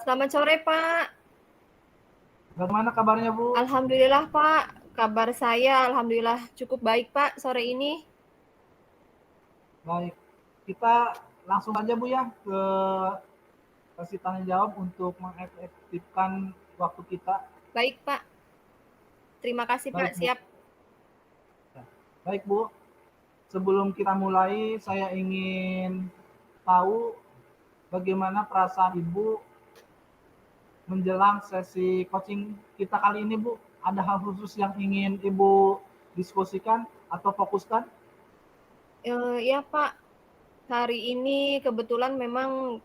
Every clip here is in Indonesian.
Selamat sore, Pak. Bagaimana kabarnya, Bu? Alhamdulillah, Pak. Kabar saya alhamdulillah cukup baik, Pak, sore ini. Baik, kita langsung aja, Bu, ya, ke sesi tanya jawab untuk mengefektifkan waktu kita. Baik, Pak. Terima kasih, Pak. Baik, Bu. Siap. Ya. Baik, Bu. Sebelum kita mulai, saya ingin tahu bagaimana perasaan Ibu menjelang sesi coaching kita kali ini, Bu. Ada hal khusus yang ingin Ibu diskusikan atau fokuskan? Ya, Pak. Hari ini kebetulan memang,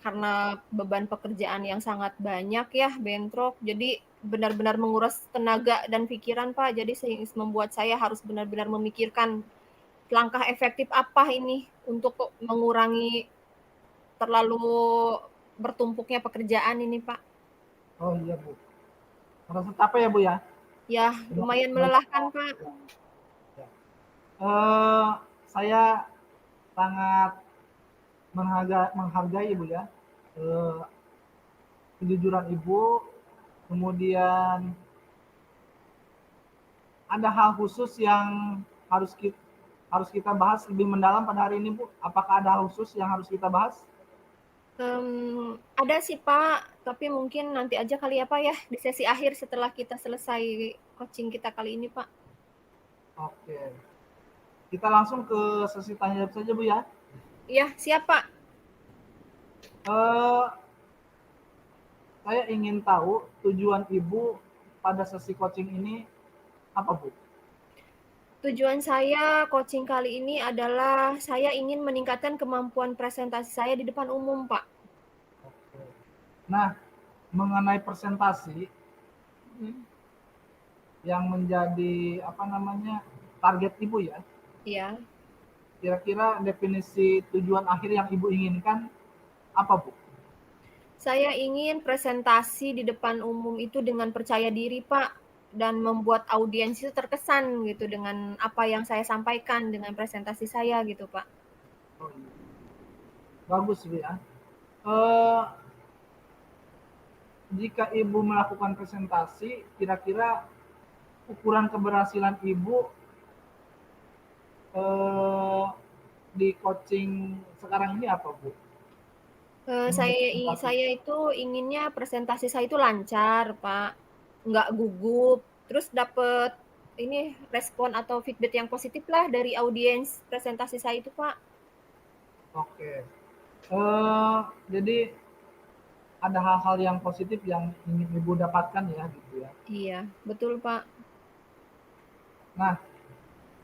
karena beban pekerjaan yang sangat banyak ya, bentrok, jadi benar-benar menguras tenaga dan pikiran, Pak. Jadi membuat saya harus benar-benar memikirkan langkah efektif apa ini untuk mengurangi terlalu bertumpuknya pekerjaan ini, Pak. Oh iya, Bu. Merasa capek ya, Bu, ya? Ya, lumayan melelahkan, Pak. Ya. Eh, saya sangat menghargai Ibu, ya, eh, kejujuran Ibu. Kemudian ada hal khusus yang harus kita bahas lebih mendalam pada hari ini, Bu. Apakah ada hal khusus yang harus kita bahas? Ada sih, Pak, tapi mungkin nanti aja kali ya, Pak, ya, di sesi akhir setelah kita selesai coaching kita kali ini, Pak. Oke, kita langsung ke sesi tanya jawab saja, Bu, ya. Iya, siap, Pak. Eh, saya ingin tahu tujuan Ibu pada sesi coaching ini apa, Bu? Tujuan saya coaching kali ini adalah saya ingin meningkatkan kemampuan presentasi saya di depan umum, Pak. Oke. Nah, mengenai presentasi Mhm. yang menjadi apa namanya target Ibu, ya. Iya. Kira-kira definisi tujuan akhir yang Ibu inginkan apa, Bu? Saya ingin presentasi di depan umum itu dengan percaya diri, Pak, dan membuat audiens itu terkesan gitu dengan apa yang saya sampaikan dengan presentasi saya gitu, Pak. Oh, iya. Bagus, Bu, ya. Eh, jika Ibu melakukan presentasi, kira-kira ukuran keberhasilan Ibu eh, di coaching sekarang ini apa, Bu? Mengenai presentasi. Saya itu inginnya presentasi saya itu lancar, Pak, nggak gugup, terus dapet ini respon atau feedback yang positif lah dari audiens presentasi saya itu, Pak. Oke. Jadi ada hal-hal yang positif yang ingin Ibu dapatkan, ya, gitu, ya. Iya, betul, Pak. Nah,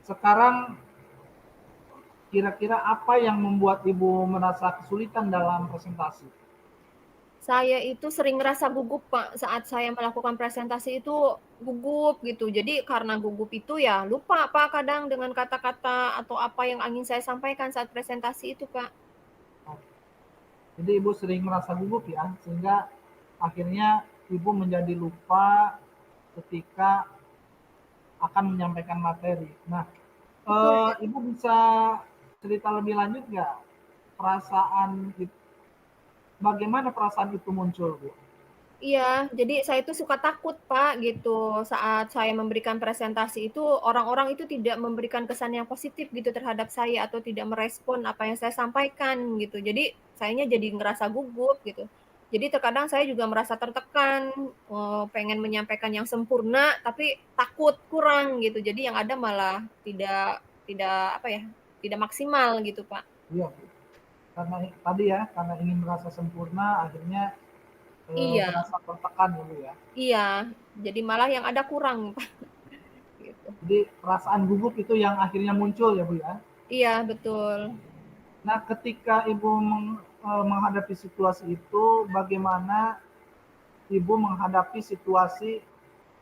sekarang kira-kira apa yang membuat Ibu merasa kesulitan dalam presentasi? Saya itu sering ngerasa gugup, Pak, saat saya melakukan presentasi itu gugup gitu. Jadi karena gugup itu ya lupa, Pak, kadang dengan kata-kata atau apa yang ingin saya sampaikan saat presentasi itu, Pak. Jadi Ibu sering merasa gugup, ya, sehingga akhirnya Ibu menjadi lupa ketika akan menyampaikan materi. Nah, Betul. Ibu bisa cerita lebih lanjut nggak perasaan bagaimana perasaan itu muncul, Bu? Iya, jadi saya itu suka takut, Pak, gitu. Saat saya memberikan presentasi itu, orang-orang itu tidak memberikan kesan yang positif gitu terhadap saya atau tidak merespon apa yang saya sampaikan gitu. Jadi sayanya jadi ngerasa gugup gitu. Jadi terkadang saya juga merasa tertekan, pengen menyampaikan yang sempurna tapi takut kurang gitu. Jadi yang ada malah tidak tidak apa ya, tidak maksimal gitu, Pak. Iya, Bu. Karena tadi, ya, karena ingin merasa sempurna, akhirnya Iya, merasa tertekan, ya, Bu, ya. iya. Jadi malah yang ada kurang, Pak, gitu. Jadi perasaan gugup itu yang akhirnya muncul, ya, Bu, ya. Iya, betul. Nah, ketika Ibu menghadapi situasi itu, bagaimana Ibu menghadapi situasi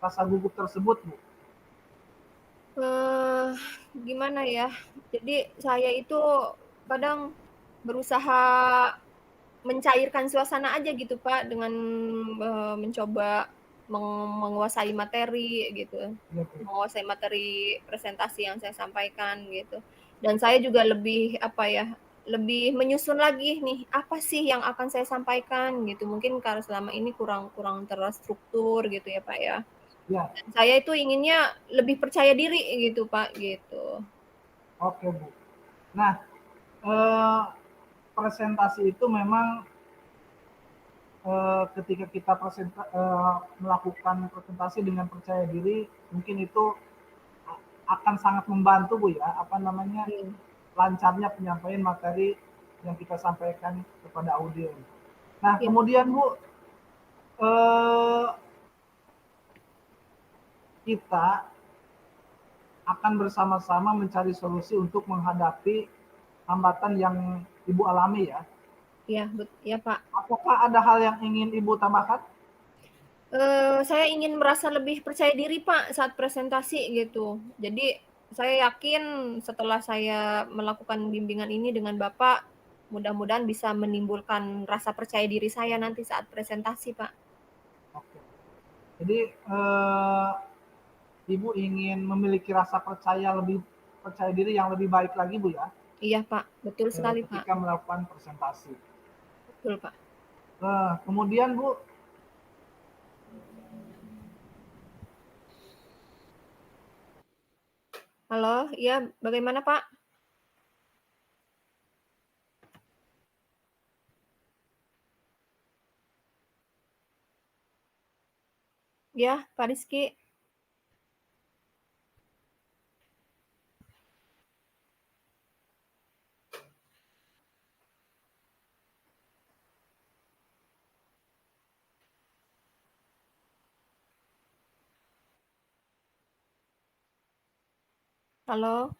rasa gugup tersebut, Bu? Eee, Gimana ya, jadi saya itu kadang berusaha mencairkan suasana aja gitu, Pak, dengan, mencoba menguasai materi gitu, Iya, Bu. menguasai materi presentasi yang saya sampaikan gitu. Dan saya juga lebih, apa ya, lebih menyusun lagi nih, apa sih yang akan saya sampaikan gitu. Mungkin karena selama ini kurang kurang terstruktur gitu ya, Pak, ya. Ya, Dan saya itu inginnya lebih percaya diri gitu, Pak, gitu. oke Bu. Nah, eh, presentasi itu memang ketika kita melakukan presentasi dengan percaya diri, mungkin itu akan sangat membantu Bu ya, apa namanya, Iya. lancarnya penyampaian materi yang kita sampaikan kepada audiens. Nah, Iya. kemudian Bu, eh, kita akan bersama-sama mencari solusi untuk menghadapi hambatan yang Ibu alami ya. Iya, iya, Pak. Apakah ada hal yang ingin Ibu tambahkan? Saya ingin merasa lebih percaya diri, Pak, saat presentasi gitu. Jadi saya yakin setelah saya melakukan bimbingan ini dengan Bapak, mudah-mudahan bisa menimbulkan rasa percaya diri saya nanti saat presentasi, Pak. Oke. Jadi Ibu ingin memiliki rasa percaya diri yang lebih baik lagi Bu ya, Iya, Pak, betul sekali, Pak. ketika melakukan presentasi. Betul, Pak. Kemudian Bu, Halo, iya, bagaimana, Pak? Ya, Pak Rizky. Halo.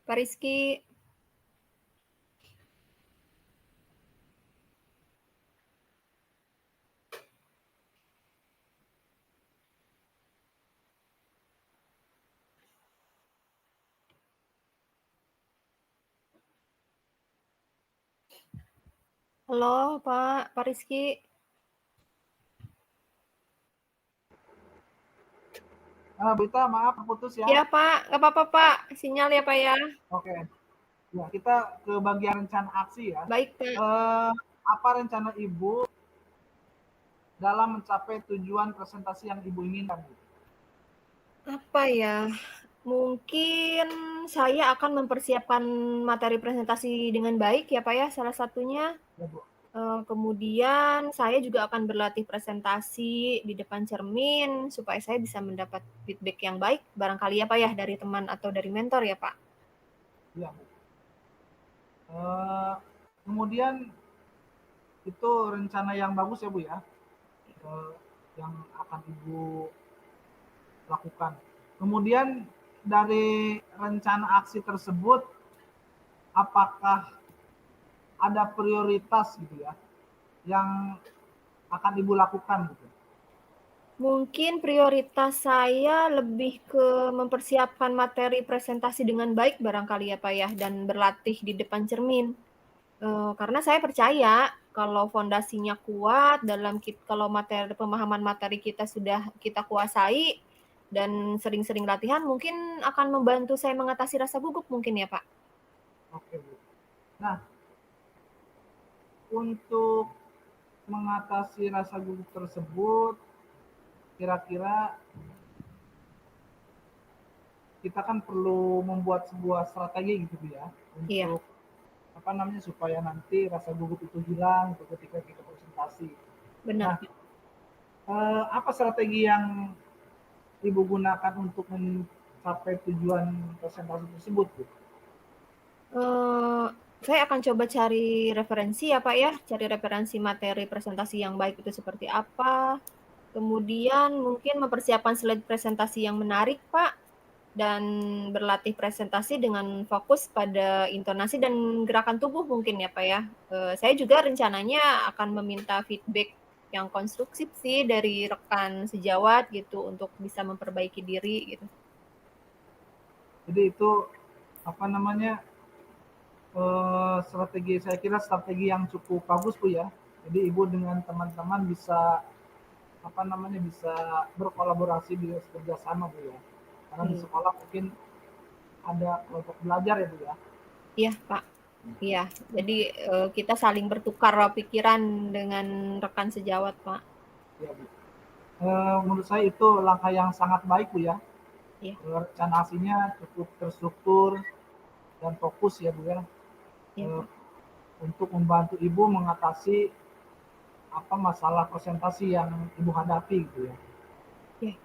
Pak Rizky. Halo, Pak Rizky. Berita maaf putus ya. Ya, Pak, nggak apa-apa, Pak. Sinyal ya, Pak, ya. Oke, ya kita ke bagian rencana aksi ya. Baik, Pak. Apa rencana Ibu dalam mencapai tujuan presentasi yang Ibu inginkan? Apa ya? Mungkin saya akan mempersiapkan materi presentasi dengan baik ya, Pak, ya, salah satunya. Ya, Bu. Kemudian saya juga akan berlatih presentasi di depan cermin supaya saya bisa mendapat feedback yang baik barangkali ya, Pak, ya, dari teman atau dari mentor ya, Pak. Ya, Bu. Kemudian itu rencana yang bagus ya Bu ya, yang akan Ibu lakukan. Kemudian dari rencana aksi tersebut, apakah ada prioritas gitu ya, yang akan Ibu lakukan gitu? Mungkin prioritas saya lebih ke mempersiapkan materi presentasi dengan baik barangkali ya, Pak, ya, dan berlatih di depan cermin. Karena saya percaya kalau fondasinya kuat kalau pemahaman materi kita sudah kita kuasai dan sering-sering latihan mungkin akan membantu saya mengatasi rasa gugup mungkin ya, Pak. Oke Bu. Nah, untuk mengatasi rasa gugup tersebut, kira-kira kita kan perlu membuat sebuah strategi gitu ya, Iya, untuk apa namanya, supaya nanti rasa gugup itu hilang ketika kita presentasi. benar. Nah, apa strategi yang Ibu gunakan untuk mencapai tujuan presentasi tersebut Bu? Eee, saya akan coba cari referensi ya, Pak, ya, cari referensi materi presentasi yang baik itu seperti apa, kemudian mungkin mempersiapkan slide presentasi yang menarik, Pak, dan berlatih presentasi dengan fokus pada intonasi dan gerakan tubuh mungkin ya, Pak, ya. Saya juga rencananya akan meminta feedback yang konstruktif sih dari rekan sejawat gitu untuk bisa memperbaiki diri gitu. Jadi itu apa namanya, saya kira strategi yang cukup bagus Bu ya. Jadi Ibu dengan teman-teman bisa bisa berkolaborasi, bisa bekerja sama Bu ya. Karena di Hmm. sekolah mungkin ada kelompok belajar ya Bu ya. Iya Pak. Iya, jadi kita saling bertukar pikiran dengan rekan sejawat Pak. Ya, Bu. Menurut saya itu langkah yang sangat baik Bu ya. Iya, Rencana aksinya cukup terstruktur dan fokus ya Bu ya. iya Eh, Pak. untuk membantu Ibu mengatasi masalah presentasi yang Ibu hadapi gitu ya. Iya.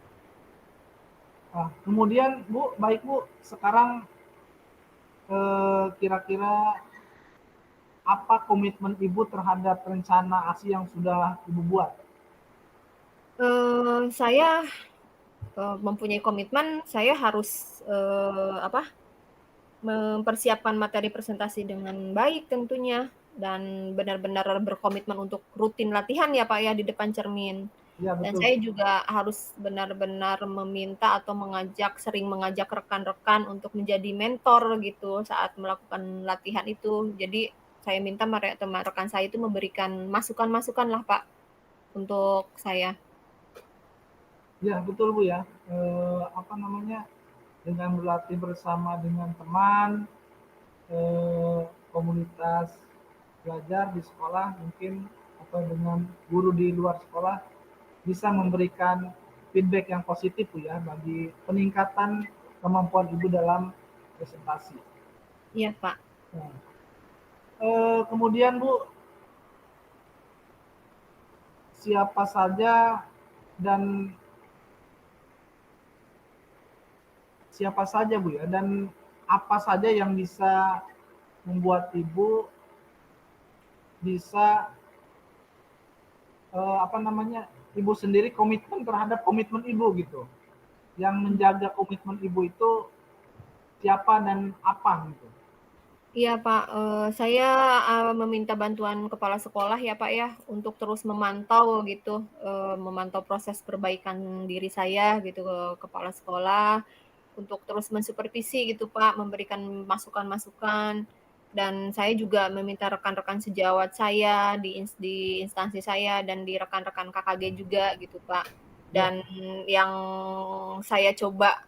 Nah, kemudian Bu, baik Bu, sekarang kira-kira apa komitmen Ibu terhadap rencana aksi yang sudah Ibu buat? Saya mempunyai komitmen, saya harus mempersiapkan materi presentasi dengan baik tentunya dan benar-benar berkomitmen untuk rutin latihan ya Pak ya di depan cermin. Ya Dan betul. saya juga harus benar-benar meminta atau sering mengajak rekan-rekan untuk menjadi mentor gitu saat melakukan latihan itu. Jadi saya minta teman rekan saya itu memberikan masukan-masukan lah Pak untuk saya. Ya betul Bu ya. Dengan berlatih bersama dengan teman, komunitas belajar di sekolah mungkin atau dengan guru di luar sekolah bisa memberikan feedback yang positif Bu ya bagi peningkatan kemampuan Ibu dalam presentasi. Iya Pak. Nah, kemudian Bu, siapa saja dan siapa saja Bu ya dan apa saja yang bisa membuat Ibu bisa Ibu sendiri komitmen terhadap komitmen Ibu gitu. Yang menjaga komitmen Ibu itu siapa dan apa gitu. Iya Pak, saya meminta bantuan kepala sekolah ya Pak ya, untuk terus memantau gitu, memantau proses perbaikan diri saya gitu ke kepala sekolah, untuk terus mensupervisi gitu Pak, memberikan masukan-masukan, dan saya juga meminta rekan-rekan sejawat saya di instansi saya dan di rekan-rekan KKG juga gitu Pak. Ya, Dan yang saya coba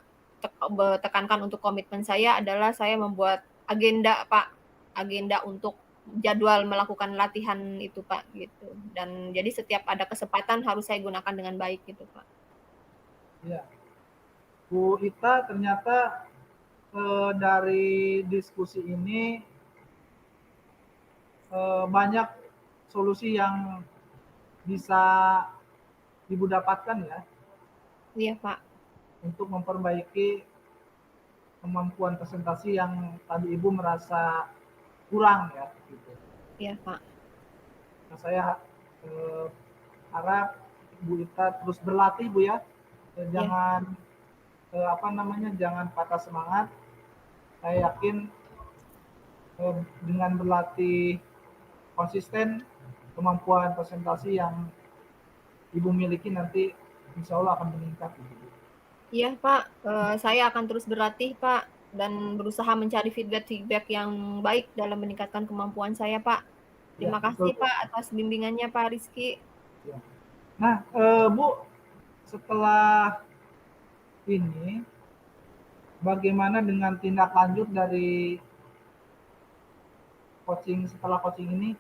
tekankan untuk komitmen saya adalah saya membuat agenda Pak, agenda untuk jadwal melakukan latihan itu Pak, gitu. Dan jadi setiap ada kesempatan harus saya gunakan dengan baik gitu Pak. ya. Bu Ita ternyata dari diskusi ini banyak solusi yang bisa Ibu dapatkan ya Iya Pak, untuk memperbaiki kemampuan presentasi yang tadi Ibu merasa kurang ya gitu. iya Pak. Nah, saya eh, harap Bu Ita terus berlatih Bu ya. Iya, Jangan jangan patah semangat. Saya yakin dengan berlatih konsisten kemampuan presentasi yang Ibu miliki nanti insya Allah akan meningkat. iya Pak, saya akan terus berlatih Pak, dan berusaha mencari feedback-feedback yang baik dalam meningkatkan kemampuan saya Pak. Ya, Terima kasih betul Bu. Pak atas bimbingannya Pak Rizky. Ya. Nah, Bu, setelah ini bagaimana dengan tindak lanjut dari coaching setelah coaching ini?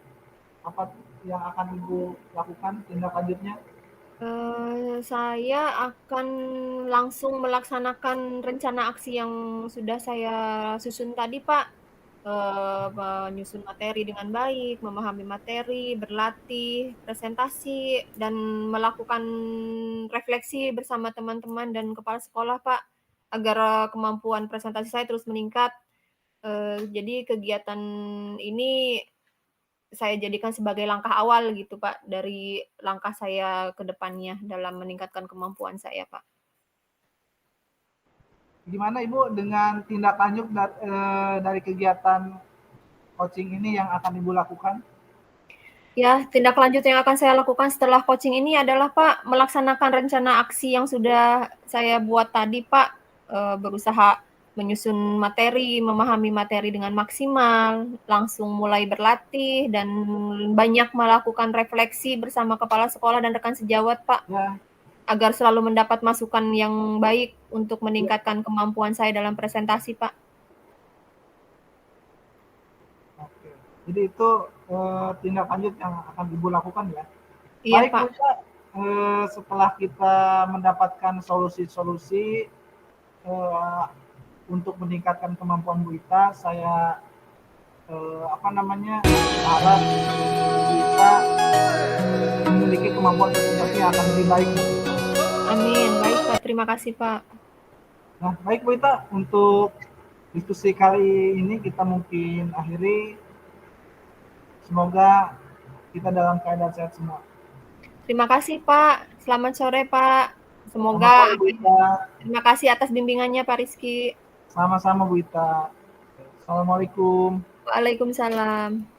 Apa yang akan Ibu lakukan tindak lanjutnya? Saya akan langsung melaksanakan rencana aksi yang sudah saya susun tadi, Pak. Menyusun materi dengan baik, memahami materi, berlatih, presentasi, dan melakukan refleksi bersama teman-teman dan kepala sekolah, Pak, agar kemampuan presentasi saya terus meningkat. Jadi kegiatan ini saya jadikan sebagai langkah awal gitu, Pak, dari langkah saya ke depannya dalam meningkatkan kemampuan saya, Pak. Gimana Ibu dengan tindak lanjut dari kegiatan coaching ini yang akan Ibu lakukan? Ya, tindak lanjut yang akan saya lakukan setelah coaching ini adalah, Pak, melaksanakan rencana aksi yang sudah saya buat tadi, Pak. Berusaha menyusun materi, memahami materi dengan maksimal, langsung mulai berlatih, dan banyak melakukan refleksi bersama kepala sekolah dan rekan sejawat, Pak, Ya, agar selalu mendapat masukan yang baik untuk meningkatkan kemampuan saya dalam presentasi, Pak. oke. Jadi itu tindak lanjut yang akan Ibu lakukan ya. Iya, Baik Bu Pak. Ita, setelah kita mendapatkan solusi-solusi untuk meningkatkan kemampuan Bu Ita, saya harap Bu Ita memiliki kemampuan presentasi yang akan lebih baik. Amin. Baik, Pak. Terima kasih, Pak. Nah, baik Bu Ita, untuk diskusi kali ini kita mungkin akhiri. Semoga kita dalam keadaan sehat semua. Terima kasih, Pak. Selamat sore, Pak. Selamat Semoga sore Bu Ita. terima kasih atas bimbingannya, Pak Rizky. Sama-sama Bu Ita. Assalamualaikum. Waalaikumsalam.